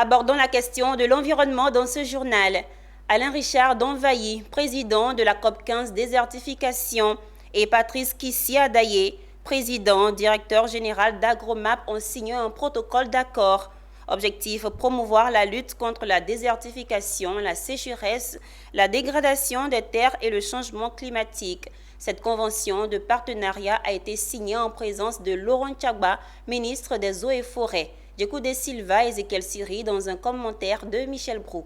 Abordons la question de l'environnement dans ce journal. Alain Richard Donvailly, président de la COP15 désertification, et Patrice Kissi-Adayé, président, directeur général d'Agromap, ont signé un protocole d'accord. Objectif, promouvoir la lutte contre la désertification, la sécheresse, la dégradation des terres et le changement climatique. Cette convention de partenariat a été signée en présence de Laurent Tchagba, ministre des Eaux et Forêts. Djekou de Silva et Ezekiel Siri dans un commentaire de Michel Brou.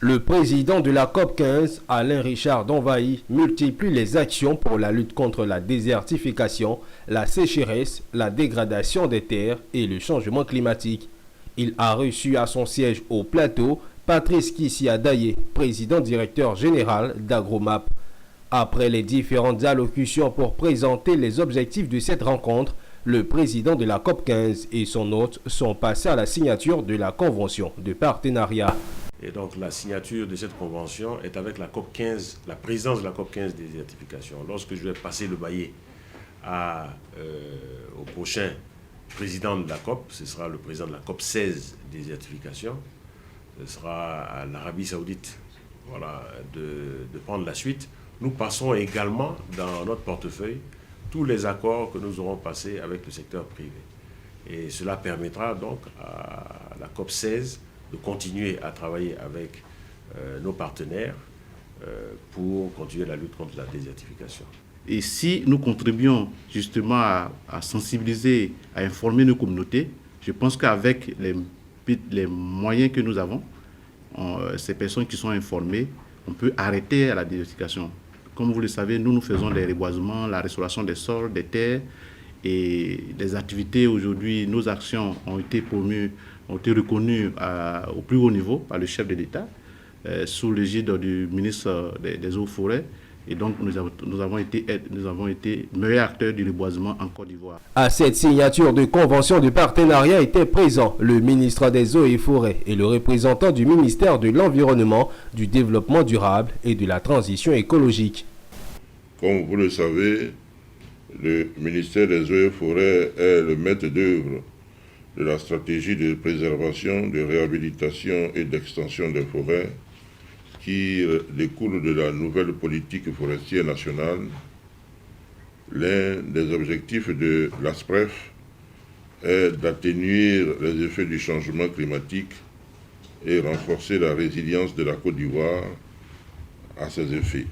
Le président de la COP15, Alain Richard Donvailly, multiplie les actions pour la lutte contre la désertification, la sécheresse, la dégradation des terres et le changement climatique. Il a reçu à son siège au plateau Patrice Kissi-Adayé, président directeur général d'Agromap. Après les différentes allocutions pour présenter les objectifs de cette rencontre, le président de la COP15 et son hôte sont passés à la signature de la convention de partenariat. Et donc la signature de cette convention est avec la COP15, la présidence de la COP15 désertification. Lorsque je vais passer le baillet au prochain président de la COP, ce sera le président de la COP16 désertification, ce sera à l'Arabie Saoudite, voilà, de prendre la suite. Nous passons également dans notre portefeuille tous les accords que nous aurons passés avec le secteur privé. Et cela permettra donc à la COP16 de continuer à travailler avec nos partenaires pour continuer la lutte contre la désertification. Et si nous contribuons justement à sensibiliser, à informer nos communautés, je pense qu'avec les moyens que nous avons, ces personnes qui sont informées, on peut arrêter la désertification. Comme vous le savez, nous faisons des reboisements, la restauration des sols, des terres, et les activités aujourd'hui, nos actions ont été promues, ont été reconnues au plus haut niveau par le chef de l'État, sous l'égide du ministre des Eaux et Forêts. Et donc, nous avons été meilleurs acteurs du reboisement en Côte d'Ivoire. À cette signature de convention de partenariat étaient présents le ministre des Eaux et Forêts et le représentant du ministère de l'Environnement, du Développement durable et de la Transition écologique. Comme vous le savez, le ministère des Eaux et Forêts est le maître d'œuvre de la stratégie de préservation, de réhabilitation et d'extension des forêts qui découle de la nouvelle politique forestière nationale. L'un des objectifs de l'ASPREF est d'atténuer les effets du changement climatique et renforcer la résilience de la Côte d'Ivoire à ces effets.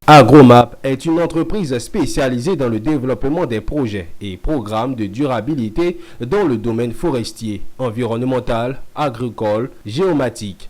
Agromap est une entreprise spécialisée dans le développement des projets et programmes de durabilité dans le domaine forestier, environnemental, agricole, géomatique.